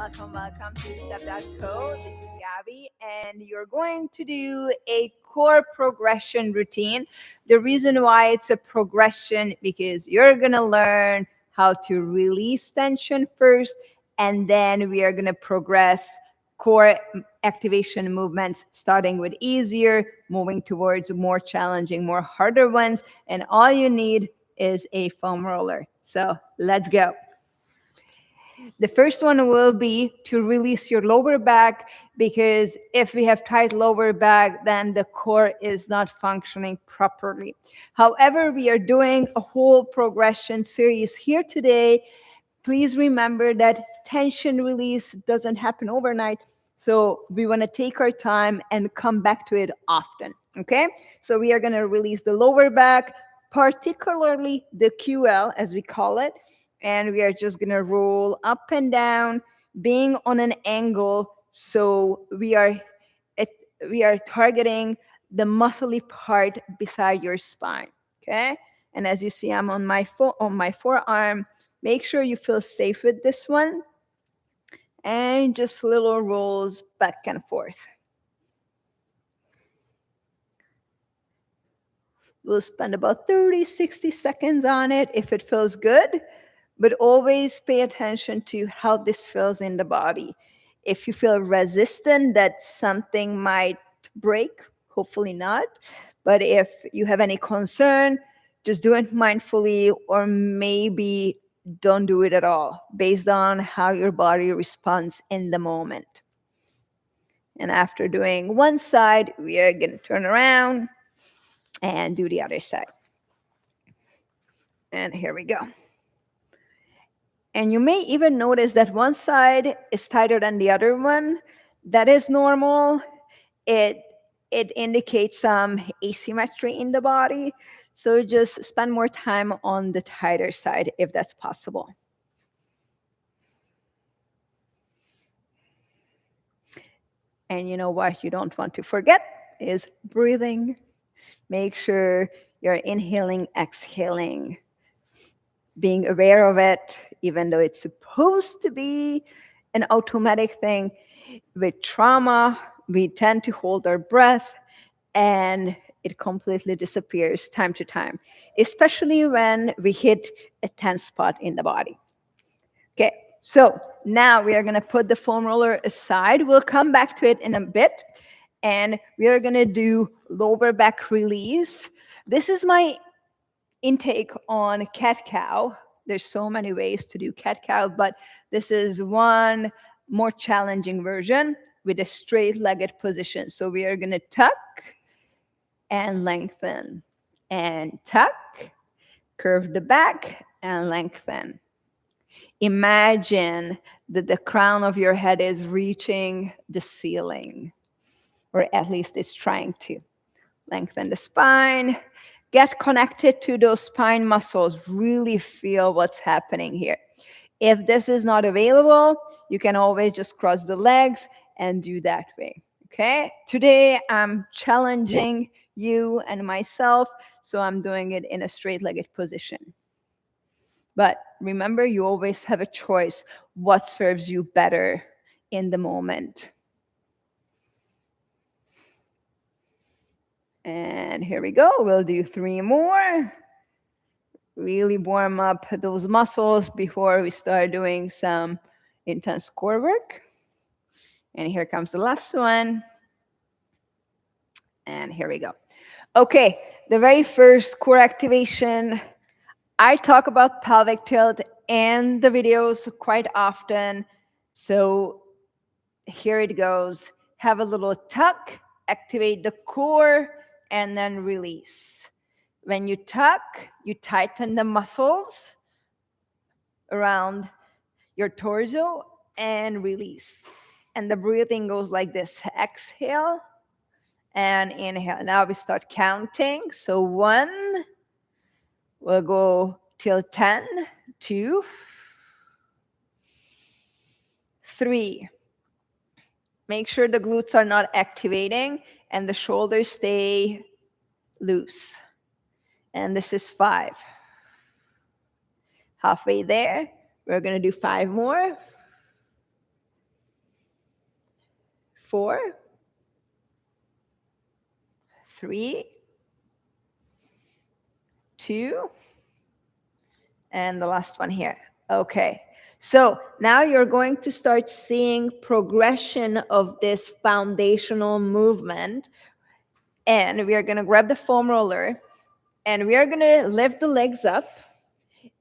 Welcome to Step.co. This is Gabi, and you're going to do a core progression routine. The reason why it's a progression because you're going to learn how to release tension first, and then we are going to progress core activation movements, starting with easier, moving towards more challenging, more harder ones. And all you need is a foam roller. So let's go. The first one will be to release your lower back, because if we have tight lower back, then the core is not functioning properly. However, we are doing a whole progression series here today. Please remember that tension release doesn't happen overnight. So we want to take our time and come back to it often. Okay? So we are going to release the lower back, particularly the QL, as we call it. And we are just going to roll up and down, being on an angle. So we are targeting the muscly part beside your spine. Okay? And as you see, I'm on my forearm. Make sure you feel safe with this one. And just little rolls back and forth. We'll spend about 30, 60 seconds on it if it feels good. But always pay attention to how this feels in the body. If you feel resistant that something might break, hopefully not. But if you have any concern, just do it mindfully, or maybe don't do it at all, based on how your body responds in the moment. And after doing one side, we are going to turn around and do the other side. And here we go. And you may even notice that one side is tighter than the other one. That is normal. It indicates some asymmetry in the body. So just spend more time on the tighter side if that's possible. And you know what you don't want to forget is breathing. Make sure you're inhaling, exhaling, being aware of it, even though it's supposed to be an automatic thing. With trauma, we tend to hold our breath, and it completely disappears time to time, especially when we hit a tense spot in the body. Okay, so now we are going to put the foam roller aside. We'll come back to it in a bit, and we are going to do lower back release. This is my intake on cat-cow. There's so many ways to do cat-cow, but this is one more challenging version with a straight-legged position. So we are going to tuck and lengthen, and tuck, curve the back, and lengthen. Imagine that the crown of your head is reaching the ceiling, or at least it's trying to. Lengthen the spine. Get connected to those spine muscles. Really feel what's happening here. If this is not available, you can always just cross the legs and do that way. Okay? Today, I'm challenging you and myself, so I'm doing it in a straight-legged position. But remember, you always have a choice what serves you better in the moment. And here we go. We'll do 3 more. Really warm up those muscles before we start doing some intense core work. And here comes the last one. And here we go. Okay, the very first core activation. I talk about pelvic tilt in the videos quite often. So here it goes. Have a little tuck, activate the core, and then release. When you tuck, you tighten the muscles around your torso and release. And the breathing goes like this. Exhale and inhale. Now we start counting. So 1, we'll go till 10, 2, 3. Make sure the glutes are not activating and the shoulders stay loose. And this is 5. Halfway there, we're going to do 5 more. 4, 3, 2, and the last one here. Okay, so now you're going to start seeing progression of this foundational movement. And we are going to grab the foam roller, and we are going to lift the legs up,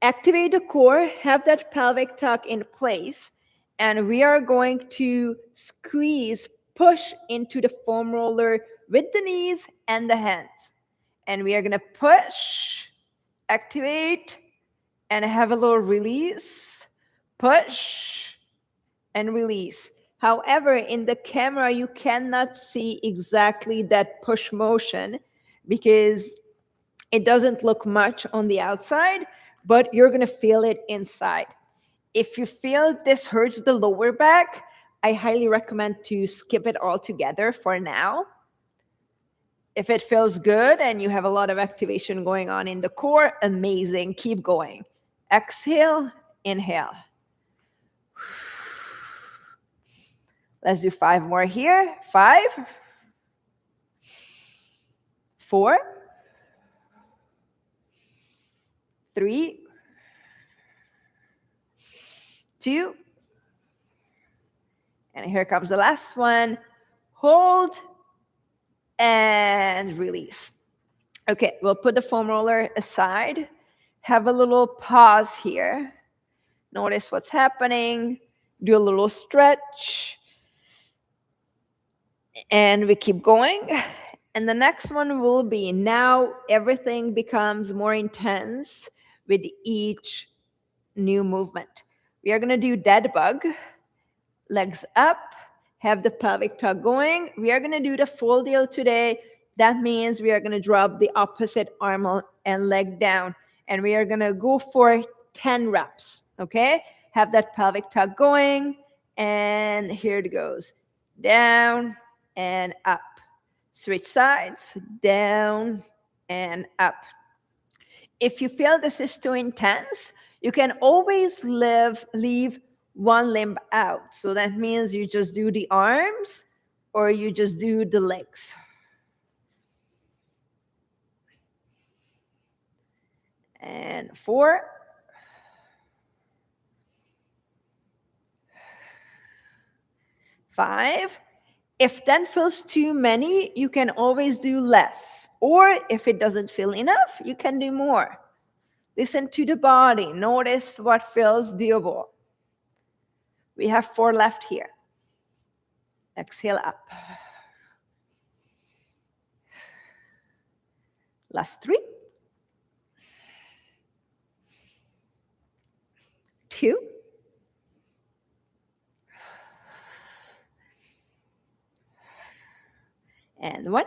activate the core, have that pelvic tuck in place, and we are going to squeeze, push into the foam roller with the knees and the hands. And we are going to push, activate, and have a little release, push, and release. However, in the camera, you cannot see exactly that push motion because it doesn't look much on the outside, but you're going to feel it inside. If you feel this hurts the lower back, I highly recommend to skip it altogether for now. If it feels good and you have a lot of activation going on in the core, amazing. Keep going. Exhale, inhale. Let's do 5 more here. 5, 4, 3, 2, and here comes the last one. Hold and release. Okay, we'll put the foam roller aside. Have a little pause here. Notice what's happening. Do a little stretch. And we keep going. And the next one will be, now everything becomes more intense with each new movement. We are going to do dead bug. Legs up, have the pelvic tuck going. We are going to do the full deal today. That means we are going to drop the opposite arm and leg down. And we are going to go for 10 reps, okay? Have that pelvic tuck going. And here it goes. Down and up. Switch sides, down and up. If you feel this is too intense, you can always leave one limb out. So that means you just do the arms or you just do the legs. And 4, 5. If 10 feels too many, you can always do less. Or if it doesn't feel enough, you can do more. Listen to the body. Notice what feels doable. We have 4 left here. Exhale up. Last 3. 2. And 1.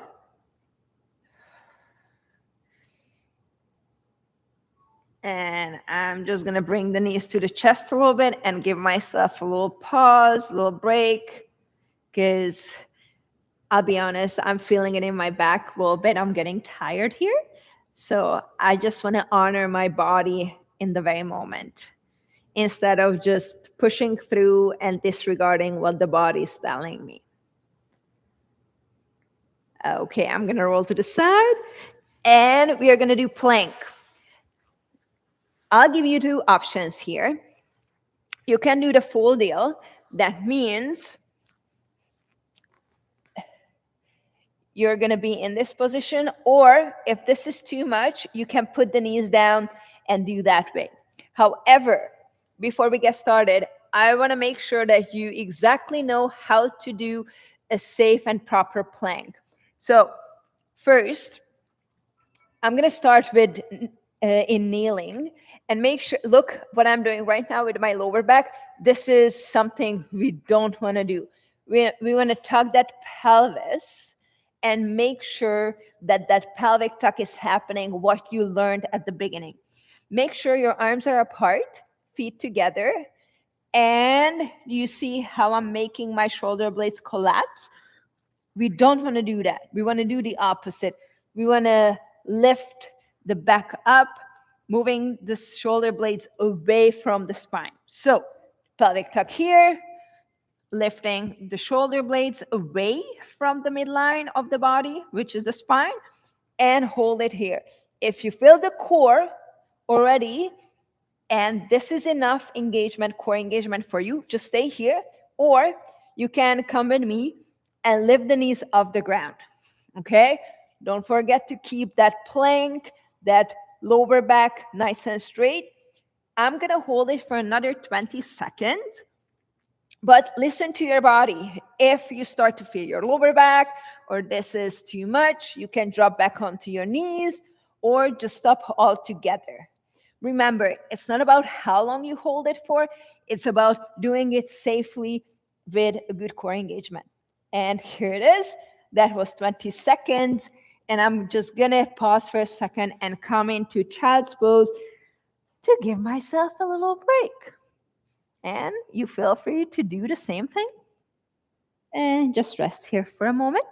And I'm just going to bring the knees to the chest a little bit and give myself a little pause, a little break, because I'll be honest, I'm feeling it in my back a little bit. I'm getting tired here. So I just want to honor my body in the very moment instead of just pushing through and disregarding what the body's telling me. Okay, I'm going to roll to the side, and we are going to do plank. I'll give you 2 options here. You can do the full deal. That means you're going to be in this position, or if this is too much, you can put the knees down and do that way. However, before we get started, I want to make sure that you exactly know how to do a safe and proper plank. So first, I'm going to start with in kneeling, and make sure, look what I'm doing right now with my lower back. This is something we don't want to do. We want to tug that pelvis and make sure that that pelvic tuck is happening, what you learned at the beginning. Make sure your arms are apart, feet together, and you see how I'm making my shoulder blades collapse? We don't want to do that. We want to do the opposite. We want to lift the back up, moving the shoulder blades away from the spine. So pelvic tuck here, lifting the shoulder blades away from the midline of the body, which is the spine, and hold it here. If you feel the core already, and this is enough engagement, core engagement for you, just stay here, or you can come with me and lift the knees off the ground, okay? Don't forget to keep that plank, that lower back nice and straight. I'm gonna hold it for another 20 seconds, but listen to your body. If you start to feel your lower back or this is too much, you can drop back onto your knees or just stop altogether. Remember, it's not about how long you hold it for, it's about doing it safely with a good core engagement. And here it is. That was 20 seconds. And I'm just gonna pause for a second and come into child's pose to give myself a little break. And you feel free to do the same thing. And just rest here for a moment.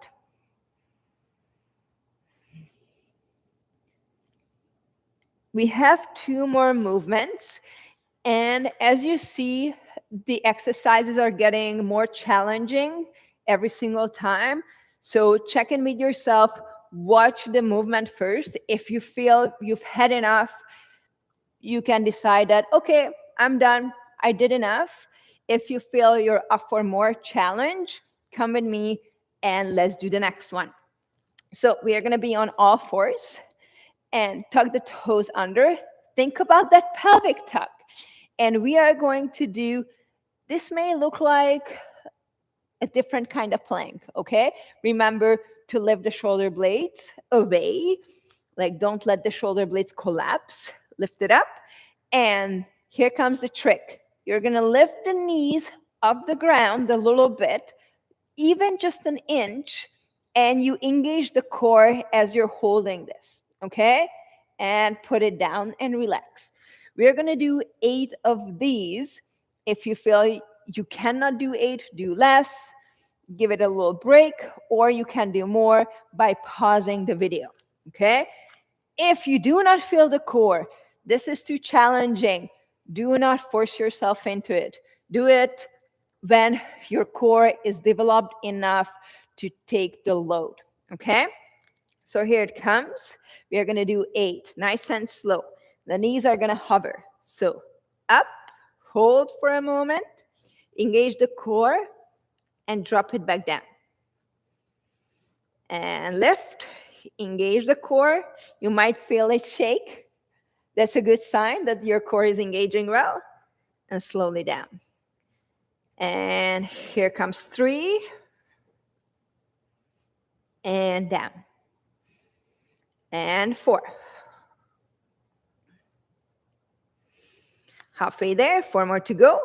We have 2 more movements. And as you see, the exercises are getting more challenging every single time. So check in with yourself, watch the movement first. If you feel you've had enough, you can decide that, okay, I'm done, I did enough. If you feel you're up for more challenge, come with me and let's do the next one. So we are gonna be on all fours and tuck the toes under. Think about that pelvic tuck. And we are going to do, this may look like a different kind of plank, okay? Remember to lift the shoulder blades away. Like, don't let the shoulder blades collapse. Lift it up. And here comes the trick. You're gonna lift the knees off the ground a little bit, even just an inch, and you engage the core as you're holding this, okay? And put it down and relax. We're gonna do 8 of these. If you feel you cannot do 8, do less, give it a little break, or you can do more by pausing the video, okay? If you do not feel the core, this is too challenging, do not force yourself into it. Do it when your core is developed enough to take the load, okay? So here it comes. We are gonna do 8, nice and slow. The knees are gonna hover. So up, hold for a moment, engage the core, and drop it back down. And lift, engage the core. You might feel it shake. That's a good sign that your core is engaging well. And slowly down. And here comes 3. And down. And 4. Halfway there, 4 more to go.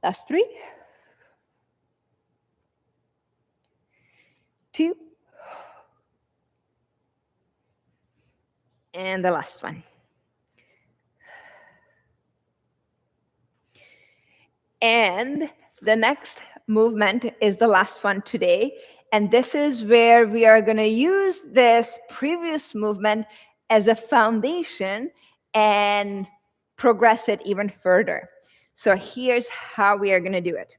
Last 3. 2. And the last one. And the next movement is the last one today. And this is where we are going to use this previous movement as a foundation and progress it even further. So here's how we are going to do it.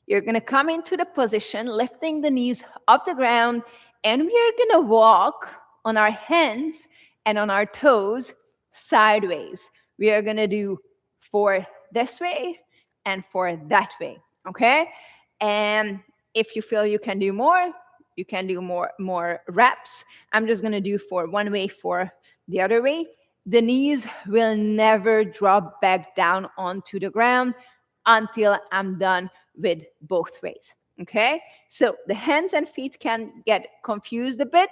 You're going to come into the position, lifting the knees off the ground, and we are going to walk on our hands and on our toes sideways. We are going to do 4 this way and 4 that way, okay? And if you feel you can do more, you can do more reps. I'm just going to do 4 one way, 4 the other way. The knees will never drop back down onto the ground until I'm done with both ways, okay? So the hands and feet can get confused a bit.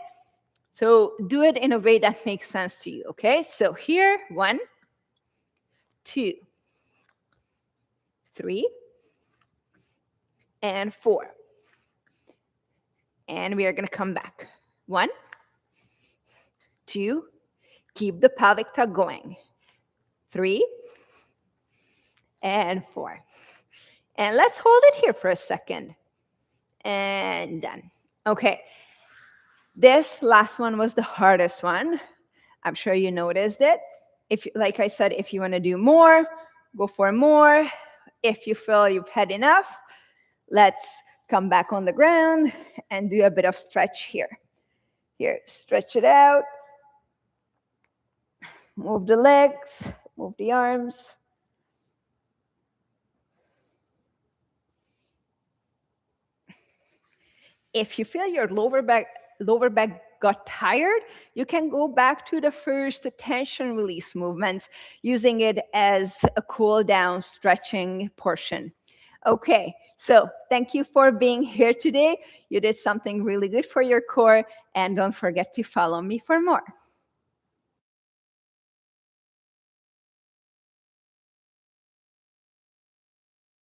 So do it in a way that makes sense to you, okay? So here, 1, 2, 3, and 4. And we are going to come back. 1, 2, keep the pelvic tuck going. 3, and 4. And let's hold it here for a second. And done. Okay. This last one was the hardest one. I'm sure you noticed it. if, like I said, if you want to do more, go for more. If you feel you've had enough, let's come back on the ground and do a bit of stretch here. Here, stretch it out. Move the legs, move the arms. If you feel your lower back got tired, you can go back to the first tension release movement, using it as a cool down stretching portion. Okay, so thank you for being here today. You did something really good for your core, and don't forget to follow me for more.